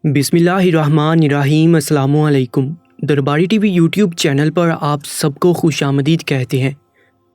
बिस्मिल्लाहिर्रहमानिर्रहीम। अस्सलामु अलैकुम। दरबारी टीवी यूट्यूब चैनल पर आप सबको खुशामदीद कहते हैं।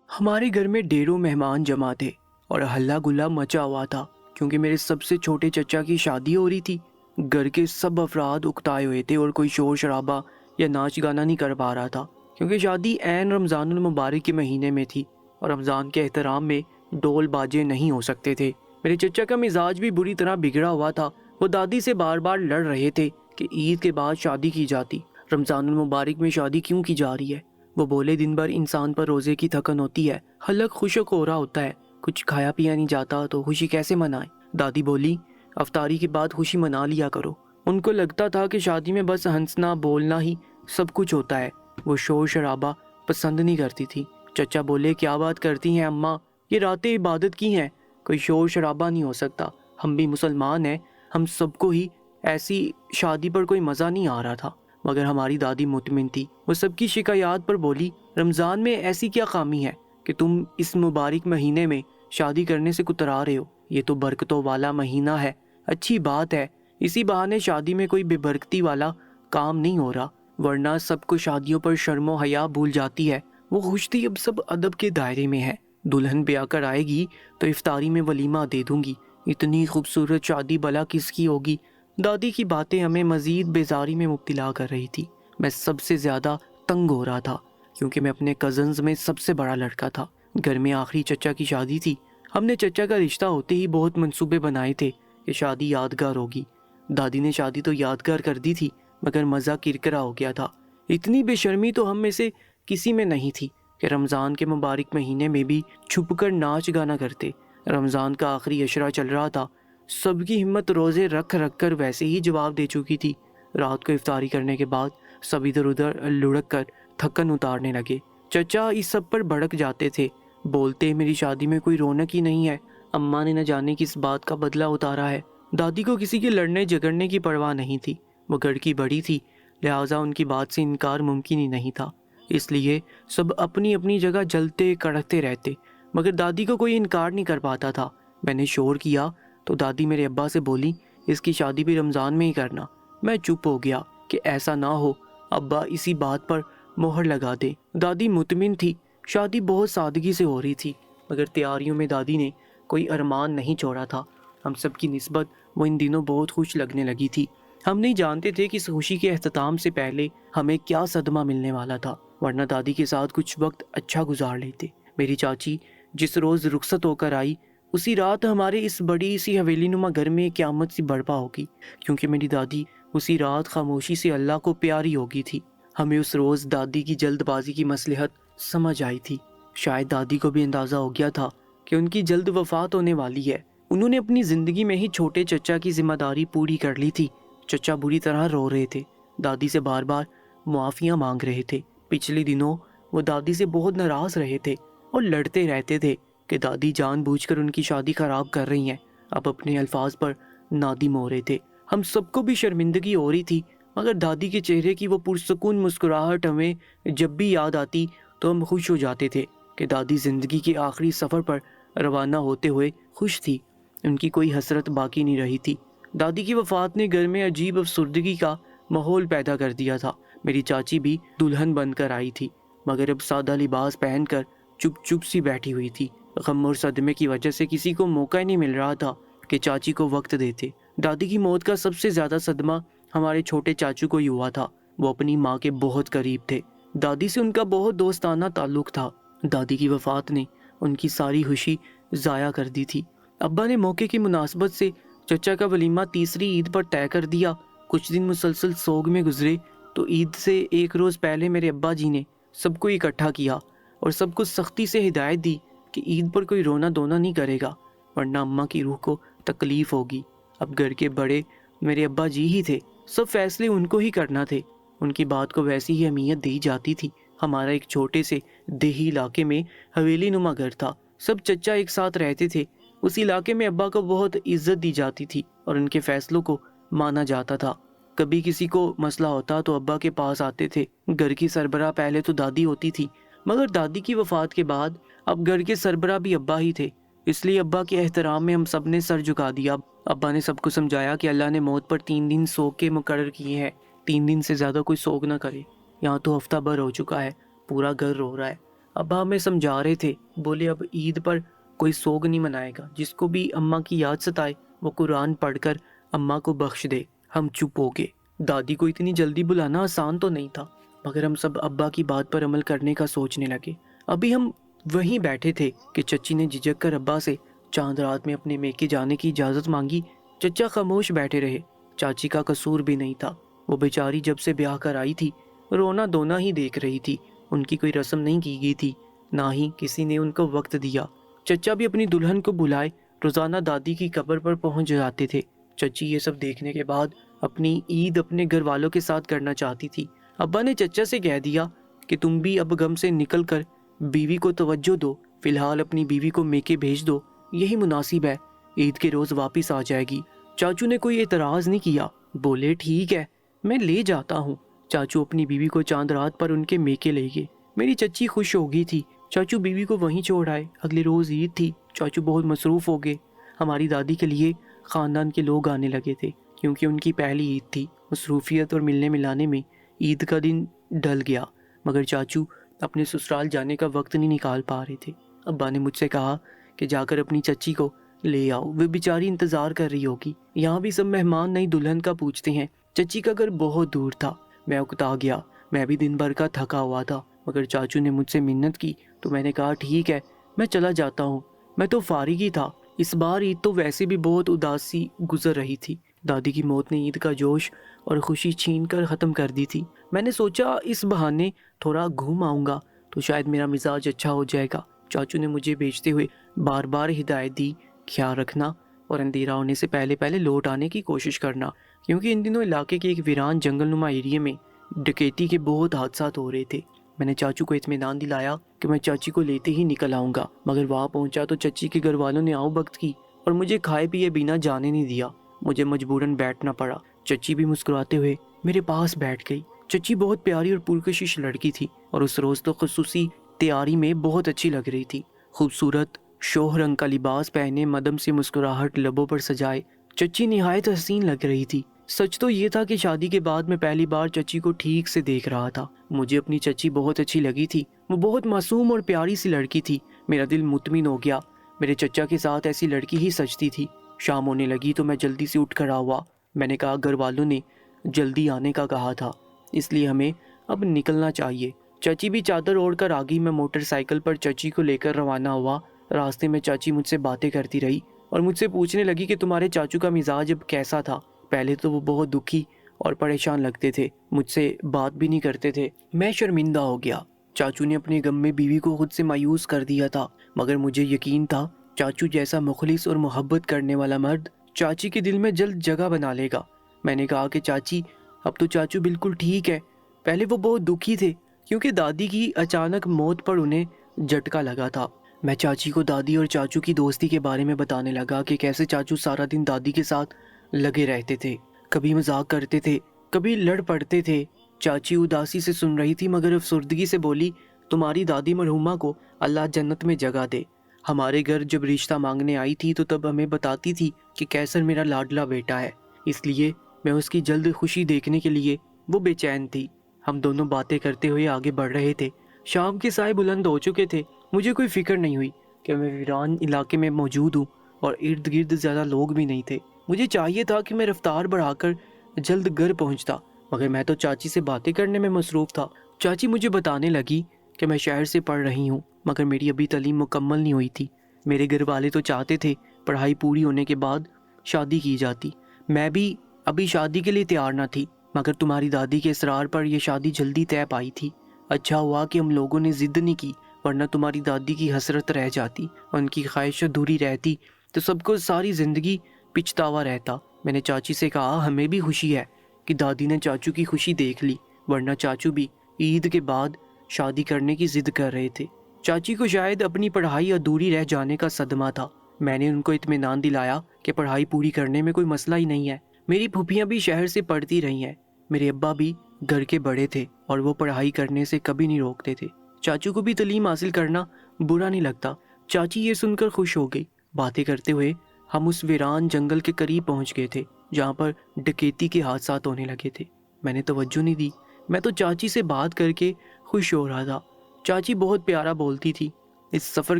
हमारे घर में ढेरों मेहमान जमा थे और हल्ला गुल्ला मचा हुआ था क्योंकि मेरे सबसे छोटे चचा की शादी हो रही थी। घर के सब अफराद उकताए हुए थे और कोई शोर शराबा या नाच गाना नहीं कर पा रहा था क्योंकि शादी ऐन रमज़ानुल मुबारक के महीने में थी और रमज़ान के एहतराम में ढोल बाजे नहीं हो सकते थे। मेरे चचा का मिजाज भी बुरी तरह बिगड़ा हुआ था। वो दादी से बार बार लड़ रहे थे कि ईद के बाद शादी की जाती, रमज़ानुल मुबारक में शादी क्यों की जा रही है। वो बोले दिन भर इंसान पर रोज़े की थकन होती है, हलक खुशक हो रहा होता है, कुछ खाया पिया नहीं जाता तो खुशी कैसे मनाए। दादी बोली अफ्तारी के बाद खुशी मना लिया करो। उनको लगता था कि शादी में बस हंसना बोलना ही सब कुछ होता है। वो शोर शराबा पसंद नहीं करती थी। चचा बोले क्या बात करती हैं अम्मा, ये रातें इबादत की हैं, कोई शोर शराबा नहीं हो सकता। हम भी मुसलमान हैं, हम सबको ही ऐसी शादी पर कोई मज़ा नहीं आ रहा था। मगर हमारी दादी मुतमिन थी। वो सबकी शिकायत पर बोली रमज़ान में ऐसी क्या खामी है कि तुम इस मुबारक महीने में शादी करने से कुतरा रहे हो। ये तो बरकतों वाला महीना है, अच्छी बात है, इसी बहाने शादी में कोई बेबरकती वाला काम नहीं हो रहा, वरना सबको शादियों पर शर्मो हया भूल जाती है। वो खुश थी अब सब अदब के दायरे में है। दुल्हन ब्याह कर आएगी तो इफ्तारी में वलीमा दे दूंगी। इतनी खूबसूरत शादी भला किसकी होगी। दादी की बातें हमें मजीद बेजारी में मुब्तला कर रही थी। मैं सबसे ज़्यादा तंग हो रहा था क्योंकि मैं अपने कज़न्स में सबसे बड़ा लड़का था। घर में आखिरी चचा की शादी थी। हमने चचा का रिश्ता होते ही बहुत मंसूबे बनाए थे कि शादी यादगार होगी। दादी ने शादी तो यादगार कर दी थी मगर मज़ा किरकिरा हो गया था। इतनी बेशर्मी तो हम में से किसी में नहीं थी कि रमज़ान के मुबारक महीने में भी छुपकर नाच गाना करते। रमज़ान का आखिरी अशरा चल रहा था। सबकी हिम्मत रोज़े रख रख कर वैसे ही जवाब दे चुकी थी। रात को इफ्तारी करने के बाद सब इधर उधर लुढ़क कर थकन उतारने लगे। चचा इस सब पर भड़क जाते थे, बोलते मेरी शादी में कोई रौनक ही नहीं है, अम्मा ने न जाने किस बात का बदला उतारा है। दादी को किसी के लड़ने झगड़ने की परवाह नहीं थी। वो घर की बड़ी थी, लिहाजा उनकी बात से इनकार मुमकिन ही नहीं था। इसलिए सब अपनी अपनी जगह जलते कड़कते रहते, मगर दादी को कोई इनकार नहीं कर पाता था। मैंने शोर किया तो दादी मेरे अब्बा से बोली इसकी शादी भी रमज़ान में ही करना। मैं चुप हो गया कि ऐसा ना हो अब्बा इसी बात पर मोहर लगा दे। दादी मुतमिन थी। शादी बहुत सादगी से हो रही थी मगर तैयारियों में दादी ने कोई अरमान नहीं छोड़ा था। हम सब की निस्बत वो इन दिनों बहुत खुश लगने लगी थी। हम नहीं जानते थे कि इस खुशी के अख्ताम से पहले हमें क्या सदमा मिलने वाला था, वरना दादी के साथ कुछ वक्त अच्छा गुजार लेते। मेरी चाची जिस रोज़ रुखसत होकर आई उसी रात हमारे इस बड़ी सी हवेली नुमा घर में क़यामत सी बर्पा होगी, क्योंकि मेरी दादी उसी रात खामोशी से अल्लाह को प्यारी होगी थी। हमें उस रोज़ दादी की जल्दबाजी की मसलहत समझ आई थी। शायद दादी को भी अंदाज़ा हो गया था कि उनकी जल्द वफ़ात होने वाली है। उन्होंने अपनी ज़िंदगी में ही छोटे चचा की जिम्मेदारी पूरी कर ली थी। चचा बुरी तरह रो रहे थे, दादी से बार बार मुआफ़ियाँ मांग रहे थे। पिछले दिनों वो दादी से बहुत नाराज़ रहे थे और लड़ते रहते थे कि दादी जानबूझकर उनकी शादी खराब कर रही हैं। अब अपने अल्फाज पर नादिम हो रहे थे। हम सबको भी शर्मिंदगी हो रही थी, मगर दादी के चेहरे की वो पुरसकून मुस्कुराहट हमें जब भी याद आती तो हम खुश हो जाते थे कि दादी ज़िंदगी के आखिरी सफ़र पर रवाना होते हुए खुश थी। उनकी कोई हसरत बाकी नहीं रही थी। दादी की वफ़ात ने घर में अजीब अफसुर्दगी का माहौल पैदा कर दिया था। मेरी चाची भी दुल्हन बनकर आई थी, मगर अब सादा लिबास पहनकर चुप चुप सी बैठी हुई थी। गम और सदमे की वजह से किसी को मौका ही नहीं मिल रहा था कि चाची को वक्त देते। दादी की मौत का सबसे ज़्यादा सदमा हमारे छोटे चाचू को ही हुआ था। वो अपनी माँ के बहुत करीब थे। दादी से उनका बहुत दोस्ताना ताल्लुक़ था। दादी की वफ़ात ने उनकी सारी खुशी ज़ाया कर दी थी। अब्बा ने मौके की मुनासबत से चचा का वलीमा तीसरी ईद पर तय कर दिया। कुछ दिन मुसलसल सोग में गुजरे तो ईद से एक रोज़ पहले मेरे अब्बा जी ने सबको इकट्ठा किया और सबको सख्ती से हिदायत दी कि ईद पर कोई रोना धोना नहीं करेगा, वरना अम्मा की रूह को तकलीफ़ होगी। अब घर के बड़े मेरे अब्बा जी ही थे, सब फैसले उनको ही करना थे। उनकी बात को वैसी ही अहमियत दी जाती थी। हमारा एक छोटे से देही इलाके में हवेली नुमा घर था। सब चचा एक साथ रहते थे। उस इलाके में अब्बा को बहुत इज्जत दी जाती थी और उनके फैसलों को माना जाता था। कभी किसी को मसला होता तो अब्बा के पास आते थे। घर की सरबराह पहले तो दादी होती थी, मगर दादी की वफ़ात के बाद अब घर के सरबराह भी अब्बा ही थे। اس لیے ابا کے احترام میں ہم سب نے سر جھکا دیا۔ ابا نے سب کو سمجھایا کہ اللہ نے موت پر 3 دن سوگ کے مقرر کیے ہیں، 3 دن سے زیادہ کوئی سوگ نہ کرے۔ یہاں تو ہفتہ بھر ہو چکا ہے، پورا گھر رو رہا ہے۔ ابا ہمیں سمجھا رہے تھے، بولے اب عید پر کوئی سوگ نہیں منائے گا، جس کو بھی اماں کی یاد ستائے وہ قرآن پڑھ کر اماں کو بخش دے۔ ہم چپ ہو گئے۔ دادی کو اتنی جلدی بلانا آسان تو نہیں تھا، مگر ہم سب ابا کی بات پر عمل کرنے کا سوچنے لگے۔ ابھی ہم وہیں بیٹھے تھے کہ چچی نے جھجک کر ابا سے چاند رات میں اپنے میکے جانے کی اجازت مانگی۔ چچا خاموش بیٹھے رہے۔ چاچی کا قصور بھی نہیں تھا، وہ بیچاری جب سے بیاہ کر آئی تھی رونا دھونا ہی دیکھ رہی تھی۔ ان کی کوئی رسم نہیں کی گئی تھی، نہ ہی کسی نے ان کو وقت دیا۔ چچا بھی اپنی دلہن کو بلائے روزانہ دادی کی قبر پر پہنچ جاتے تھے۔ چچی یہ سب دیکھنے کے بعد اپنی عید اپنے گھر والوں کے ساتھ کرنا چاہتی تھی۔ ابا نے چچا سے کہہ دیا کہ تم بھی اب غم سے نکل کر بیوی کو توجہ دو، فی الحال اپنی بیوی کو میکے بھیج دو، یہی مناسب ہے، عید کے روز واپس آ جائے گی۔ چاچو نے کوئی اعتراض نہیں کیا، بولے ٹھیک ہے میں لے جاتا ہوں۔ چاچو اپنی بیوی کو چاند رات پر ان کے میکے لے گئے۔ میری چچی خوش ہو گئی تھی۔ چاچو بیوی کو وہیں چھوڑ آئے۔ اگلے روز عید تھی، چاچو بہت مصروف ہو گئے۔ ہماری دادی کے لیے خاندان کے لوگ آنے لگے تھے، کیونکہ ان کی پہلی عید تھی۔ مصروفیت اور ملنے ملانے میں عید کا دن ڈل گیا، مگر چاچو اپنے سسرال جانے کا وقت نہیں نکال پا رہے تھے۔ ابا نے مجھ سے کہا کہ جا کر اپنی چچی کو لے آؤ، وہ بیچاری انتظار کر رہی ہوگی۔ یہاں بھی سب مہمان نئی دلہن کا پوچھتے ہیں۔ چچی کا گھر بہت دور تھا، میں اکتا گیا۔ میں بھی دن بھر کا تھکا ہوا تھا، مگر چاچو نے مجھ سے منت کی تو میں نے کہا ٹھیک ہے میں چلا جاتا ہوں۔ میں تو فارغ ہی تھا۔ اس بار عید تو ویسے بھی بہت اداسی گزر رہی تھی۔ دادی کی موت نے عید کا جوش اور خوشی چھین کر ختم کر دی تھی۔ میں نے سوچا اس بہانے تھوڑا گھوم آؤں گا تو شاید میرا مزاج اچھا ہو جائے گا۔ چاچو نے مجھے بھیجتے ہوئے بار بار ہدایت دی، خیال رکھنا اور اندھیرا ہونے سے پہلے پہلے لوٹ آنے کی کوشش کرنا، کیونکہ ان دنوں علاقے کے ایک ویران جنگل نما ایریے میں ڈکیتی کے بہت حادثات ہو رہے تھے۔ میں نے چاچو کو اطمینان دلایا کہ میں چاچی کو لیتے ہی نکل آؤں گا، مگر وہاں پہنچا تو چچی کے گھر والوں نے آؤ بخت کی اور مجھے کھائے پیے بنا جانے نہیں دیا۔ مجھے مجبوراً بیٹھنا پڑا۔ چچی بھی مسکراتے ہوئے میرے پاس بیٹھ گئی۔ چچی بہت پیاری اور پرکشش لڑکی تھی، اور اس روز تو خصوصی تیاری میں بہت اچھی لگ رہی تھی۔ خوبصورت شوہ رنگ کا لباس پہنے، مدم سے مسکراہٹ لبوں پر سجائے چچی نہایت حسین لگ رہی تھی۔ سچ تو یہ تھا کہ شادی کے بعد میں پہلی بار چچی کو ٹھیک سے دیکھ رہا تھا۔ مجھے اپنی چچی بہت اچھی لگی تھی، وہ بہت معصوم اور پیاری سی لڑکی تھی۔ میرا دل مطمئن ہو گیا، میرے چچا کے ساتھ ایسی لڑکی ہی سجتی تھی۔ شام ہونے لگی تو میں جلدی سے اٹھ کھڑا ہوا۔ میں نے کہا گھر والوں نے جلدی آنے کا کہا تھا، اس لیے ہمیں اب نکلنا چاہیے۔ چچی بھی چادر اوڑھ کر آ گئی۔ میں موٹر سائیکل پر چچی کو لے کر روانہ ہوا۔ راستے میں چاچی مجھ سے باتیں کرتی رہی اور مجھ سے پوچھنے لگی کہ تمہارے چاچو کا مزاج اب کیسا تھا۔ پہلے تو وہ بہت دکھی اور پریشان لگتے تھے، مجھ سے بات بھی نہیں کرتے تھے۔ میں شرمندہ ہو گیا۔ چاچو نے اپنے غم میں بیوی کو خود سے مایوس کر دیا تھا، مگر مجھے یقین تھا چاچو جیسا مخلص اور محبت کرنے والا مرد چاچی کے دل میں جلد جگہ بنا لے گا۔ میں نے کہا کہ چاچی اب تو چاچو بالکل ٹھیک ہے، پہلے وہ بہت دکھی تھے کیونکہ دادی کی اچانک موت پر انہیں جھٹکا لگا تھا۔ میں چاچی کو دادی اور چاچو کی دوستی کے بارے میں بتانے لگا کہ کیسے چاچو سارا دن دادی کے ساتھ لگے رہتے تھے، کبھی مذاق کرتے تھے، کبھی لڑ پڑتے تھے۔ چاچی اداسی سے سن رہی تھی مگر افسردگی سے بولی تمہاری دادی مرحومہ کو اللہ جنت میں جگہ دے۔ ہمارے گھر جب رشتہ مانگنے آئی تھی تو تب ہمیں بتاتی تھی کہ کیسر میرا لاڈلا بیٹا ہے، اس لیے میں اس کی جلد خوشی دیکھنے کے لیے وہ بے چین تھی۔ ہم دونوں باتیں کرتے ہوئے آگے بڑھ رہے تھے۔ شام کے سائے بلند ہو چکے تھے۔ مجھے کوئی فکر نہیں ہوئی کہ میں ویران علاقے میں موجود ہوں اور ارد گرد زیادہ لوگ بھی نہیں تھے۔ مجھے چاہیے تھا کہ میں رفتار بڑھا کر جلد گھر پہنچتا، مگر میں تو چاچی سے باتیں کرنے میں مصروف تھا۔ چاچی مجھے بتانے لگی کہ میں شہر سے پڑھ رہی ہوں، مگر میری ابھی تعلیم مکمل نہیں ہوئی تھی۔ میرے گھر والے تو چاہتے تھے پڑھائی پوری ہونے کے بعد شادی کی جاتی۔ میں بھی ابھی شادی کے لیے تیار نہ تھی، مگر تمہاری دادی کے اصرار پر یہ شادی جلدی طے پائی تھی۔ اچھا ہوا کہ ہم لوگوں نے ضد نہیں کی، ورنہ تمہاری دادی کی حسرت رہ جاتی، ان کی خواہش ادھوری رہتی تو سب کو ساری زندگی پچھتاوا رہتا۔ میں نے چاچی سے کہا ہمیں بھی خوشی ہے کہ دادی نے چاچو کی خوشی دیکھ لی، ورنہ چاچو بھی عید کے بعد شادی کرنے کی ضد کر رہے تھے۔ چاچی کو شاید اپنی پڑھائی ادھوری رہ جانے کا صدمہ تھا۔ میں نے ان کو اطمینان دلایا کہ پڑھائی پوری کرنے میں کوئی مسئلہ ہی نہیں ہے۔ میری پھوپھیاں بھی شہر سے پڑھتی رہی ہیں، میرے ابا بھی گھر کے بڑے تھے اور وہ پڑھائی کرنے سے کبھی نہیں روکتے تھے۔ چاچو کو بھی تعلیم حاصل کرنا برا نہیں لگتا۔ चाची ये सुनकर खुश हो गई। बातें करते हुए हम उस वीरान जंगल के करीब पहुंच गए थे जहां पर डकैती के हादसात होने लगे थे। मैंने तवज्जो नहीं दी, मैं तो चाची से बात करके खुश हो रहा था। चाची बहुत प्यारा बोलती थी। इस सफ़र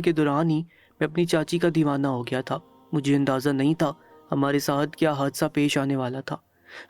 के दौरान ही मैं अपनी चाची का दीवाना हो गया था। मुझे अंदाज़ा नहीं था हमारे साथ क्या हादसा पेश आने वाला था।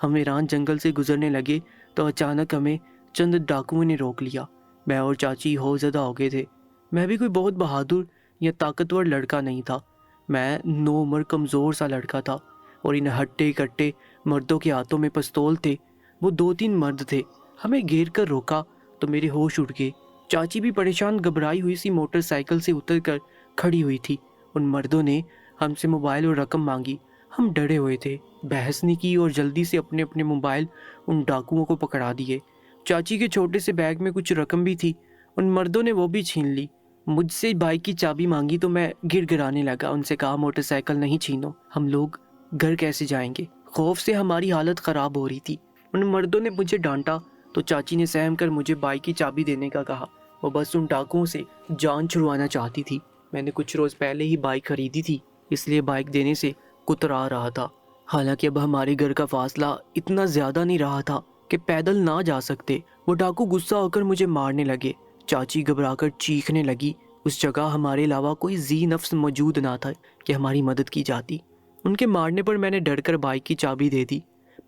हम वीरान जंगल से गुजरने लगे तो अचानक हमें चंद डाकुओं ने रोक लिया। मैं और चाची खौफज़दा हो गए थे। मैं भी कोई बहुत बहादुर या ताकतवर लड़का नहीं था। मैं नो उम्र कमज़ोर सा लड़का था और इन हट्टे कट्टे मर्दों के हाथों में पिस्तौल थे। वो 2-3 मर्द थे। हमें घेर कर रोका तो मेरे होश उड़ गए। चाची भी परेशान घबराई हुई सी मोटरसाइकिल से उतरकर खड़ी हुई थी। उन मर्दों ने हमसे मोबाइल और रकम मांगी। हम डरे हुए थे, बहस नहीं की और जल्दी से अपने अपने मोबाइल उन डाकुओं को पकड़ा दिए। चाची के छोटे से बैग में कुछ रकम भी थी, उन मर्दों ने वो भी छीन ली। मुझसे बाइक की चाबी मांगी तो मैं गिड़गिड़ाने लगा। उनसे कहा मोटरसाइकिल नहीं छीनो, हम लोग घर कैसे जाएंगे। खौफ से हमारी हालत ख़राब हो रही थी। उन मर्दों ने मुझे डांटा तो चाची ने सहम कर मुझे बाइक की चाबी देने का कहा। वो बस उन डाकुओं से जान छुड़वाना चाहती थी। मैंने कुछ रोज़ पहले ही बाइक खरीदी थी, इसलिए बाइक देने से कुतरा रहा था। हालांकि अब हमारे घर का फासला इतना ज़्यादा नहीं रहा था कि पैदल ना जा सकते। वो डाकू गुस्सा होकर मुझे मारने लगे। चाची घबराकर चीखने लगी। उस जगह हमारे अलावा कोई जी नफ्स मौजूद ना था कि हमारी मदद की जाती। उनके मारने पर मैंने डरकर बाइक की चाबी दे दी,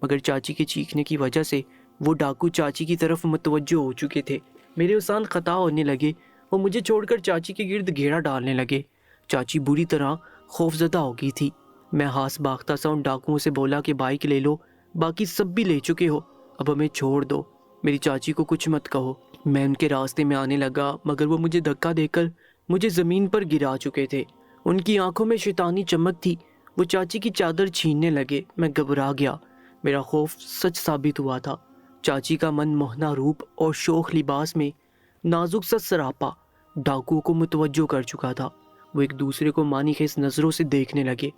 मगर चाची के चीखने की वजह से वो डाकू चाची की तरफ मुतवज्जो हो चुके थे। मेरे उसान खता होने लगे। वो मुझे छोड़कर चाची के गिर्द घेरा डालने लगे। चाची बुरी तरह खौफजदा हो गई थी। मैं हास बाख्ता सा उन डाकुओं से बोला कि बाइक ले लो, बाकी सब भी ले चुके हो, अब हमें छोड़ दो, मेरी चाची को कुछ मत कहो। मैं उनके रास्ते में आने लगा, मगर वो मुझे धक्का देकर मुझे ज़मीन पर गिरा चुके थे। उनकी आंखों में शैतानी चमक थी। वो चाची की चादर छीनने लगे। मैं घबरा गया। मेरा खौफ सच साबित हुआ था। चाची का मन मोहना रूप और शोख लिबास में नाजुक सा सरापा डाकुओं को मुतवज्जो कर चुका था। वो एक दूसरे को मानीखेज नज़रों से देखने लगे।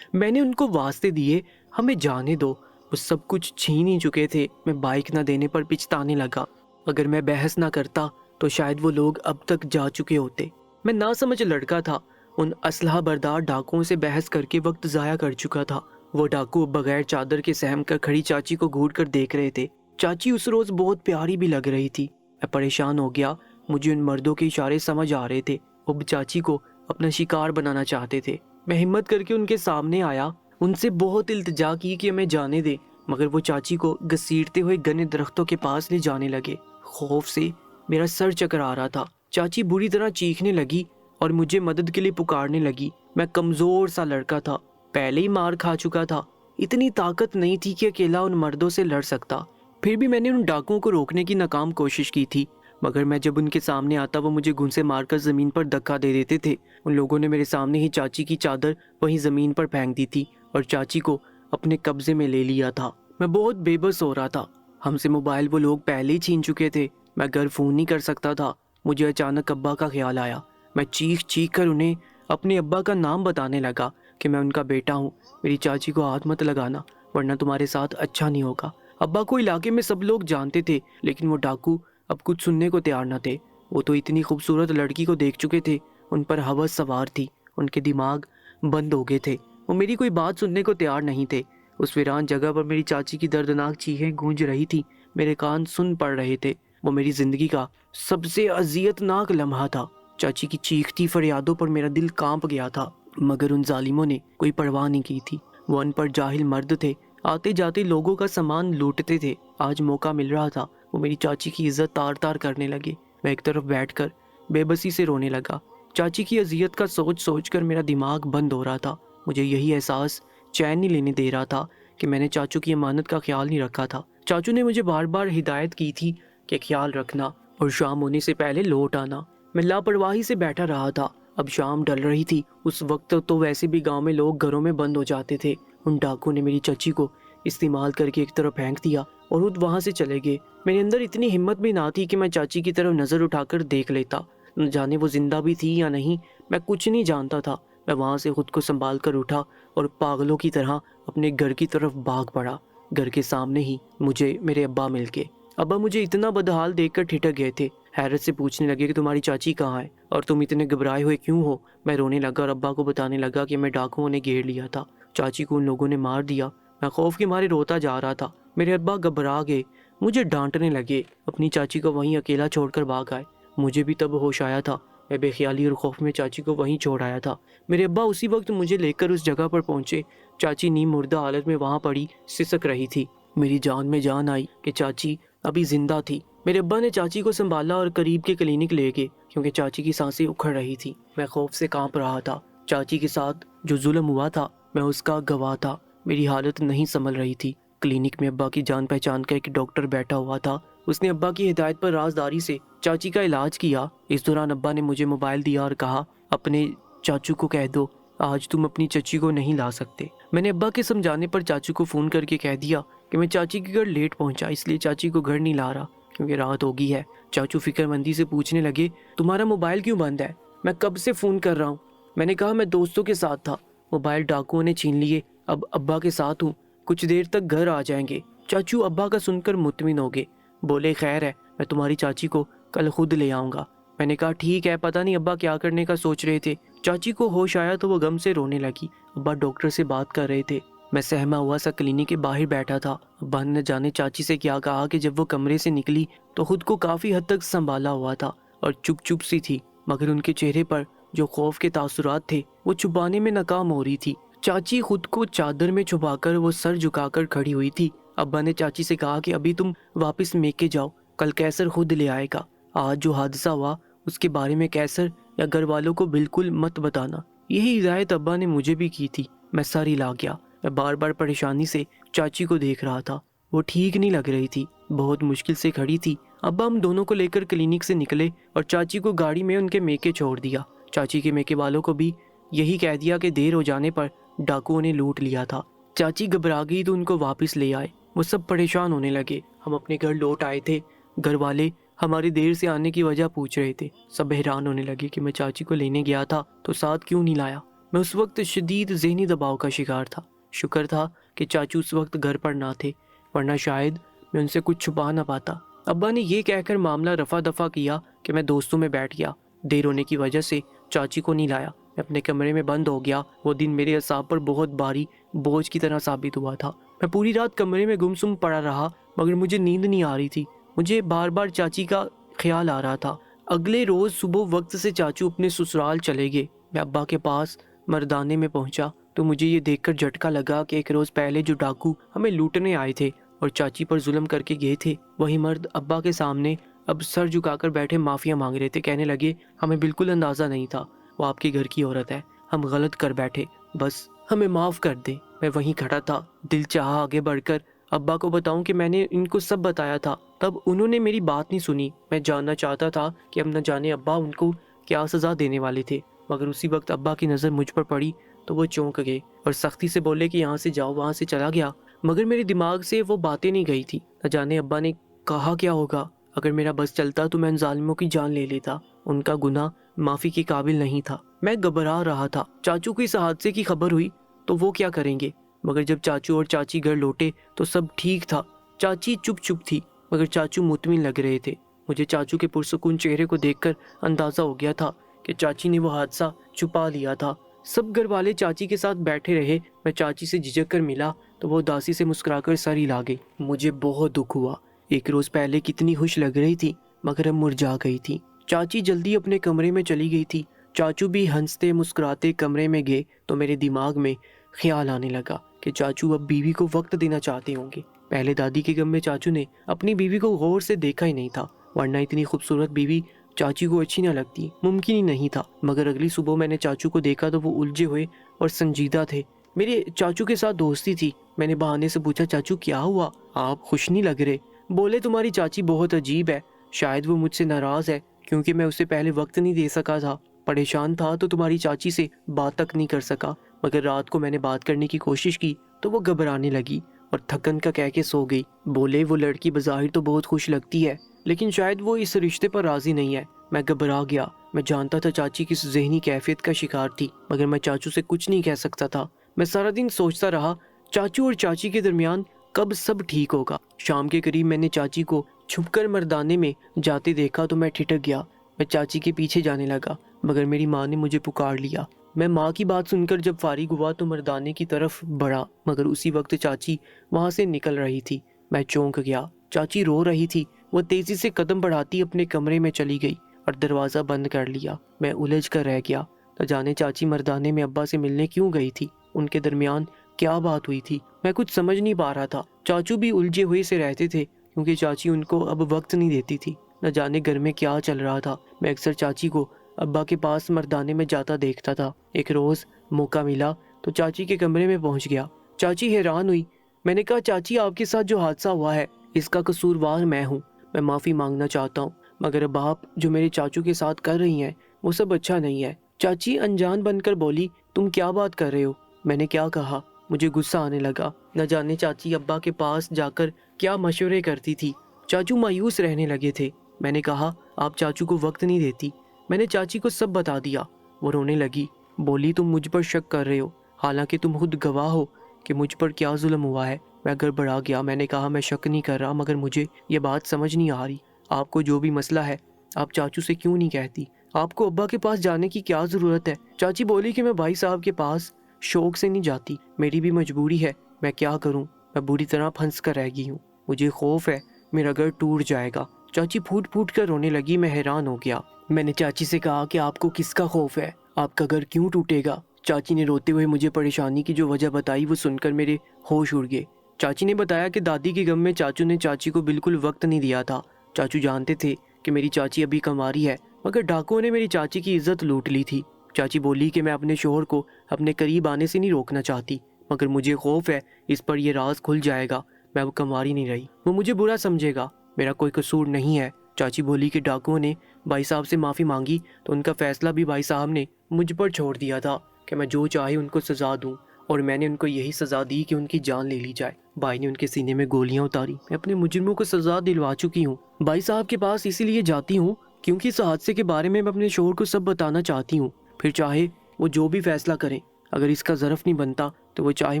मैंने उनको वास्ते दिए, हमें जाने दो, वो सब कुछ छीन ही चुके थे। मैं बाइक न देने पर पिछताने लगा। अगर मैं बहस ना करता तो शायद वो लोग अब तक जा चुके होते। मैं नासमझ लड़का था। उन असलहा बरदार डाकुओं से बहस करके वक्त ज़ाया कर चुका था। वो डाकू बगैर चादर के सहम कर खड़ी चाची को घूर कर देख रहे थे। चाची उस रोज़ बहुत प्यारी भी लग रही थी। मैं परेशान हो गया। मुझे उन मर्दों के इशारे समझ आ रहे थे। वो चाची को अपना शिकार बनाना चाहते थे। मैं हिम्मत करके उनके सामने आया, उनसे बहुत इल्तिजा की कि हमें जाने दे, मगर वो चाची को घसीटते हुए घने दरख्तों के पास ले जाने लगे। खौफ से मेरा सर चकरा रहा था। चाची बुरी तरह चीखने लगी और मुझे मदद के लिए पुकारने लगी। मैं कमज़ोर सा लड़का था, पहले ही मार खा चुका था। इतनी ताकत नहीं थी कि अकेला उन मर्दों से लड़ सकता। फिर भी मैंने उन डाकुओं को रोकने की नाकाम कोशिश की थी, मगर मैं जब उनके सामने आता वो मुझे घुंसे मारकर ज़मीन पर धक्का दे देते थे। उन लोगों ने मेरे सामने ही चाची की चादर वहीं ज़मीन पर फेंक दी थी और चाची को अपने कब्जे में ले लिया था। मैं बहुत बेबस हो रहा था। हमसे मोबाइल वो लोग पहले ही छीन चुके थे। मैं घर फ़ोन नहीं कर सकता था। मुझे अचानक अब्बा का ख्याल आया। मैं चीख चीख कर उन्हें अपने अब्बा का नाम बताने लगा कि मैं उनका बेटा हूँ। मेरी चाची को हाथ मत लगाना, वरना तुम्हारे साथ अच्छा नहीं होगा। अब्बा को इलाके में सब लोग जानते थे, लेकिन वो डाकू अब कुछ सुनने को तैयार न थे। वो तो इतनी खूबसूरत लड़की को देख चुके थे, उन पर हवस सवार थी। उनके दिमाग बंद हो गए थे। वो मेरी कोई बात सुनने को तैयार नहीं थे। उस वीरान जगह पर मेरी चाची की दर्दनाक चीखें गूंज रही थी। मेरे कान सुन पड़ रहे थे। वो मेरी जिंदगी का सबसे अजियतनाक लम्हा था। चाची की चीखती फरियादों पर मेरा दिल कांप गया था, मगर उन जालिमों ने कोई परवाह नहीं की थी। वो अनपढ़ जाहिल मर्द थे, आते जाते लोगों का सामान लूटते थे। आज मौका मिल रहा था, वो मेरी चाची की इज्जत तार तार करने लगे। मैं एक तरफ बैठकर बेबसी से रोने लगा। चाची की अजियत का सोच सोच कर मेरा दिमाग बंद हो रहा था। मुझे यही एहसास चैन नहीं लेने दे रहा था कि मैंने चाचू की अमानत का ख्याल नहीं रखा था। चाचू ने मुझे बार बार हिदायत की थी कि ख्याल रखना और शाम होने से पहले लौट आना। मैं लापरवाही से बैठा रहा था। अब शाम ढल रही थी। उस वक्त तो वैसे भी गांव में लोग घरों में बंद हो जाते थे। उन डाकुओं ने मेरी चाची को इस्तेमाल करके एक तरफ फेंक दिया और खुद वहां से चले गए। मेरे अंदर इतनी हिम्मत भी ना थी कि मैं चाची की तरफ नजर उठाकर देख लेता। न जाने वो जिंदा भी थी या नहीं, मैं कुछ नहीं जानता था। मैं वहां से खुद को संभाल कर उठा और पागलों की तरह अपने घर की तरफ भाग पड़ा। घर के सामने ही मुझे मेरे अब्बा मिल गए। अब्बा मुझे इतना बदहाल देखकर ठिठक गए थे। हैरत से पूछने लगे कि तुम्हारी चाची कहाँ है और तुम इतने घबराए हुए क्यों हो। मैं रोने लगा और अब्बा को बताने लगा कि मैं डाकुओं ने घेर लिया था, चाची को उन लोगों ने मार दिया। मैं खौफ के मारे रोता जा रहा था। मेरे अब्बा घबरा गए, मुझे डांटने लगे, अपनी चाची को वहीं अकेला छोड़कर भाग आए। मुझे भी तब होश आया था। मैं बेख्याली और खौफ में चाची को वहीं छोड़ आया था। मेरे अब्बा उसी वक्त मुझे लेकर उस जगह पर पहुंचे। चाची नीम मुर्दा हालत में वहां पड़ी सिसक रही थी। मेरी जान में जान आई कि चाची अभी जिंदा थी। मेरे अब्बा ने चाची को संभाला और करीब के क्लिनिक ले गए क्योंकि चाची की सांसें उखड़ रही थी। मैं खौफ से कांप रहा था। चाची के साथ जो जुल्म हुआ था मैं उसका गवाह था। मेरी हालत नहीं संभल रही थी। क्लिनिक में अब्बा की जान पहचान का एक डॉक्टर बैठा हुआ था। उसने अब्बा की हिदायत पर राजदारी से चाची का इलाज किया। इस दौरान अब्बा ने मुझे मोबाइल दिया और कहा, अपने चाचू को कह दो आज तुम अपनी चची को नहीं ला सकते। मैंने अब्बा के समझाने पर चाचू को फ़ोन करके कह दिया कि मैं चाची के घर लेट पहुंचा, इसलिए चाची को घर नहीं ला रहा क्योंकि रात हो गई है। चाचू फिक्रमंदी से पूछने लगे, तुम्हारा मोबाइल क्यों बंद है? मैं कब से फ़ोन कर रहा हूँ। मैंने कहा मैं दोस्तों के साथ था, मोबाइल डाकुओं ने छीन लिए, अब अब्बा के साथ हूँ, कुछ देर तक घर आ जाएंगे। चाचू अब्बा का सुनकर मुतमिन हो गए, बोले खैर है, मैं तुम्हारी चाची को कल खुद ले आऊँगा। मैंने कहा ठीक है। पता नहीं अब्बा क्या करने का सोच रहे थे। चाची को होश आया तो वो गम से रोने लगी। अब्बा डॉक्टर से बात कर रहे थे। मैं सहमा हुआ सा क्लिनिक के बाहर बैठा था। अब्बा ने जाने चाची से क्या कहा कि जब वो कमरे से निकली तो खुद को काफ़ी हद तक संभाला हुआ था और चुप चुप सी थी, मगर उनके चेहरे पर जो खौफ के तासुरात थे वो छुपाने में नाकाम हो रही थी। चाची खुद को चादर में छुपाकर वो सर झुकाकर खड़ी हुई थी। अब्बा ने चाची से कहा कि अभी तुम वापस मेके जाओ, कल कैसर खुद ले आएगा। आज जो हादसा हुआ उसके बारे में कैसर या घर वालों को बिल्कुल मत बताना। यही हिदायत अब्बा ने मुझे भी की थी। मैं सर हिला गया। मैं बार बार परेशानी से चाची को देख रहा था। वो ठीक नहीं लग रही थी, बहुत मुश्किल से खड़ी थी। अब्बा हम दोनों को लेकर क्लिनिक से निकले और चाची को गाड़ी में उनके मेके छोड़ दिया। चाची के मेके वालों को भी यही कह दिया कि देर हो जाने पर डाकुओं ने लूट लिया था। चाची घबरा गई तो उनको वापस ले आए। वो सब परेशान होने लगे। हम अपने घर लौट आए थे। घर वाले हमारी देर से आने की वजह पूछ रहे थे। सब हैरान होने लगे कि मैं चाची को लेने गया था तो साथ क्यों नहीं लाया। मैं उस वक्त शदीद ज़हनी दबाव का शिकार था। शुक्र था कि चाचू उस वक्त घर पर ना थे, वरना शायद मैं उनसे कुछ छुपा ना पाता। अब्बा ने ये कहकर मामला रफा दफा किया कि मैं दोस्तों में बैठ गया। देर होने की वजह से चाची को नहीं लाया। मैं अपने कमरे में बंद हो गया। वो दिन मेरे असाब पर बहुत भारी बोझ की तरह साबित हुआ था। मैं पूरी रात कमरे में गुमसुम पड़ा रहा, मगर मुझे नींद नहीं आ रही थी। मुझे बार बार चाची का ख्याल आ रहा था। अगले रोज़ सुबह वक्त से चाचू अपने ससुराल चले गए। मैं अब्बा के पास मर्दाने में पहुंचा तो मुझे ये देखकर झटका लगा कि एक रोज़ पहले जो डाकू हमें लूटने आए थे और चाची पर जुल्म करके गए थे, वही मर्द अब्बा के सामने अब सर झुकाकर बैठे माफिया मांग रहे थे। कहने लगे, हमें बिल्कुल अंदाज़ा नहीं था वो आपके घर की औरत है, हम गलत कर बैठे, बस हमें माफ़ कर दे। मैं वहीं खड़ा था, दिल चाहा आगे बढ़कर अब्बा को बताऊं कि मैंने इनको सब बताया था। तब उन्होंने मेरी बात नहीं सुनी। मैं जानना चाहता था कि अब न जाने अब्बा उनको क्या सज़ा देने वाले थे, मगर उसी वक्त अब्बा की नज़र मुझ पर पड़ी तो वो चौंक गए और सख्ती से बोले कि यहाँ से जाओ। वहाँ से चला गया, मगर मेरे दिमाग से वो बातें नहीं गई थी। न जाने अब्बा ने कहा क्या होगा। अगर मेरा बस चलता तो मैं उन जालिमों की जान ले लेता। उनका गुनाह माफ़ी के काबिल नहीं था। मैं घबरा रहा था। चाचू को इस हादसे की खबर हुई तो वो क्या करेंगे, मगर जब चाचू और चाची घर लौटे तो सब ठीक था। चाची चुप चुप थी, मगर चाचू मुतमिन लग रहे थे। मुझे चाचू के पुरसुकून चेहरे को देखकर अंदाज़ा हो गया था कि चाची ने वो हादसा छुपा लिया था। सब घर वाले चाची के साथ बैठे रहे। मैं चाची से झिझक कर मिला तो वो उदासी से मुस्कुराकर सर हिला गई। मुझे बहुत दुख हुआ। एक रोज़ पहले कितनी खुश लग रही थी, मगर अब मुरझा गई थी। चाची जल्दी अपने कमरे में चली गई थी। चाचू भी हंसते मुस्कुराते कमरे में गए तो मेरे दिमाग में ख्याल आने लगा कि चाचू अब बीवी को वक्त देना चाहते होंगे। पहले दादी के गम में चाचू ने अपनी बीवी को गौर से देखा ही नहीं था, वरना इतनी खूबसूरत बीवी चाची को अच्छी न लगती, मुमकिन ही नहीं था। मगर अगली सुबह मैंने चाचू को देखा तो वो उलझे हुए और संजीदा थे। मेरे चाचू के साथ दोस्ती थी। मैंने बहाने से पूछा, चाचू क्या हुआ, आप खुश नहीं लग रहे। बोले, तुम्हारी चाची बहुत अजीब है, शायद वो मुझसे नाराज़ है क्योंकि मैं उसे पहले वक्त नहीं दे सका था। परेशान था तो तुम्हारी चाची से बात तक नहीं कर सका, मगर रात को मैंने बात करने की कोशिश की तो वो घबराने लगी और थकन का कह के सो गई। बोले, वो लड़की बज़ाहिर तो बहुत खुश लगती है, लेकिन शायद वो इस रिश्ते पर राजी नहीं है। मैं घबरा गया। मैं जानता था चाची किस ज़हनी कैफियत का शिकार थी, मगर मैं चाचू से कुछ नहीं कह सकता था। मैं सारा दिन सोचता रहा चाचू और चाची के दरमियान کب سب ٹھیک ہوگا۔ شام کے قریب میں نے چاچی کو چھپ کر مردانے میں جاتے دیکھا تو میں ٹھٹک گیا۔ میں چاچی کے پیچھے جانے لگا مگر میری ماں نے مجھے پکار لیا۔ میں ماں کی بات سن کر جب فارغ ہوا تو مردانے کی طرف بڑھا مگر اسی وقت چاچی وہاں سے نکل رہی تھی۔ میں چونک گیا۔ چاچی رو رہی تھی۔ وہ تیزی سے قدم بڑھاتی اپنے کمرے میں چلی گئی اور دروازہ بند کر لیا۔ میں الجھ کر رہ گیا۔ نہ جانے چاچی مردانے میں ابا سے ملنے کیوں گئی تھی، ان کے درمیان کیا بات ہوئی تھی، میں کچھ سمجھ نہیں پا رہا تھا۔ چاچو بھی الجھے ہوئے سے رہتے تھے کیونکہ چاچی ان کو اب وقت نہیں دیتی تھی۔ نہ جانے گھر میں کیا چل رہا تھا۔ میں اکثر چاچی کو ابا کے پاس مردانے میں جاتا دیکھتا تھا۔ ایک روز موقع ملا تو چاچی کے کمرے میں پہنچ گیا۔ چاچی حیران ہوئی۔ میں نے کہا چاچی آپ کے ساتھ جو حادثہ ہوا ہے اس کا قصوروار میں ہوں، میں معافی مانگنا چاہتا ہوں مگر اب آپ جو میرے چاچو کے ساتھ کر رہی ہیں وہ سب اچھا نہیں ہے۔ چاچی انجان بن کر بولی تم کیا بات کر رہے ہو؟ میں نے کیا کہا؟ مجھے غصہ آنے لگا۔ نہ جانے چاچی ابا کے پاس جا کر کیا مشورے کرتی تھی۔ چاچو مایوس رہنے لگے تھے۔ میں نے کہا آپ چاچو کو وقت نہیں دیتی۔ میں نے چاچی کو سب بتا دیا۔ وہ رونے لگی، بولی تم مجھ پر شک کر رہے ہو حالانکہ تم خود گواہ ہو کہ مجھ پر کیا ظلم ہوا ہے۔ میں گڑبڑا گیا۔ میں نے کہا میں شک نہیں کر رہا مگر مجھے یہ بات سمجھ نہیں آ رہی، آپ کو جو بھی مسئلہ ہے آپ چاچو سے کیوں نہیں کہتی؟ آپ کو ابا کے پاس جانے کی کیا ضرورت ہے؟ چاچی بولی کہ میں بھائی صاحب کے پاس شوق سے نہیں جاتی، میری بھی مجبوری ہے، میں کیا کروں، میں بری طرح پھنس کر رہ گئی ہوں، مجھے خوف ہے میرا گھر ٹوٹ جائے گا۔ چاچی پھوٹ پھوٹ کر رونے لگی۔ میں حیران ہو گیا۔ میں نے چاچی سے کہا کہ آپ کو کس کا خوف ہے، آپ کا گھر کیوں ٹوٹے گا؟ چاچی نے روتے ہوئے مجھے پریشانی کی جو وجہ بتائی وہ سن کر میرے ہوش اڑ گئے۔ چاچی نے بتایا کہ دادی کے غم میں چاچو نے چاچی کو بالکل وقت نہیں دیا تھا۔ چاچو جانتے تھے کہ میری چاچی ابھی کماری ہے مگر ڈاکوؤں نے میری چاچی کی عزت لوٹ لی تھی۔ چاچی بولی کہ میں اپنے شوہر کو اپنے قریب آنے سے نہیں روکنا چاہتی مگر مجھے خوف ہے اس پر یہ راز کھل جائے گا، میں اب کماری نہیں رہی، وہ مجھے برا سمجھے گا، میرا کوئی قصور نہیں ہے۔ چاچی بولی کہ ڈاکوؤں نے بھائی صاحب سے معافی مانگی تو ان کا فیصلہ بھی بھائی صاحب نے مجھ پر چھوڑ دیا تھا کہ میں جو چاہے ان کو سزا دوں، اور میں نے ان کو یہی سزا دی کہ ان کی جان لے لی جائے۔ بھائی نے ان کے سینے میں گولیاں اتاری۔ میں اپنے مجرموں کو سزا دلوا چکی ہوں۔ بھائی صاحب کے پاس اسی لیے جاتی ہوں کیونکہ اس حادثے کے بارے میں اپنے شوہر کو سب بتانا چاہتی ہوں، پھر چاہے وہ جو بھی فیصلہ کریں، اگر اس کا ظرف نہیں بنتا تو وہ چاہے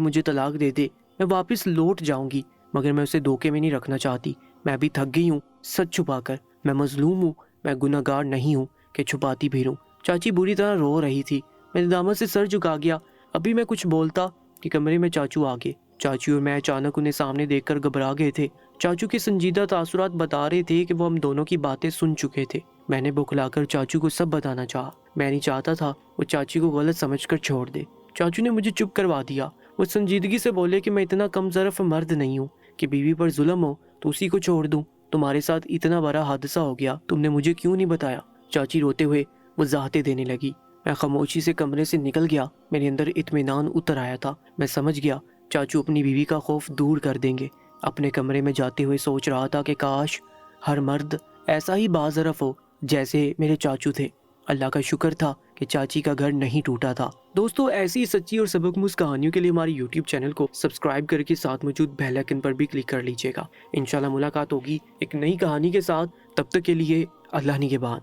مجھے طلاق دے دے، میں واپس لوٹ جاؤں گی مگر میں اسے دھوکے میں نہیں رکھنا چاہتی۔ میں بھی تھک گئی ہوں سچ چھپا کر، میں مظلوم ہوں، میں گناہ گار نہیں ہوں کہ چھپاتی پھروں۔ چاچی بری طرح رو رہی تھی۔ میں ندامت سے سر جھکا گیا۔ ابھی میں کچھ بولتا کہ کمرے میں چاچو آ گئے۔ چاچی اور میں اچانک انہیں سامنے دیکھ کر گھبرا گئے تھے۔ چاچو کے سنجیدہ تاثرات بتا رہے تھے کہ وہ ہم دونوں کی باتیں سن چکے تھے۔ میں نے بکھلا کر چاچو کو سب بتانا چاہا۔ میں نہیں چاہتا تھا وہ چاچی کو غلط سمجھ کر چھوڑ دے۔ چاچو نے مجھے چپ کروا دیا۔ وہ سنجیدگی سے بولے کہ میں اتنا کم ظرف مرد نہیں ہوں کہ بیوی پر ظلم ہو تو اسی کو چھوڑ دوں۔ تمہارے ساتھ اتنا بڑا حادثہ ہو گیا، تم نے مجھے کیوں نہیں بتایا؟ چاچی روتے ہوئے وضاحتیں دینے لگی۔ میں خاموشی سے کمرے سے نکل گیا۔ میرے اندر اطمینان اتر آیا تھا۔ میں سمجھ گیا چاچو اپنی بیوی کا خوف دور کر دیں گے۔ اپنے کمرے میں جاتے ہوئے سوچ رہا تھا کہ کاش ہر مرد ایسا ہی باظرف ہو جیسے میرے چاچو تھے۔ اللہ کا شکر تھا کہ چاچی کا گھر نہیں ٹوٹا تھا۔ دوستو ایسی سچی اور سبق کہانیوں کے لیے ہماری یوٹیوب چینل کو سبسکرائب کر کے ساتھ موجود بیل آئیکن پر بھی کلک کر لیجیے گا۔ انشاءاللہ ملاقات ہوگی ایک نئی کہانی کے ساتھ، تب تک کے لیے اللہ نگہبان۔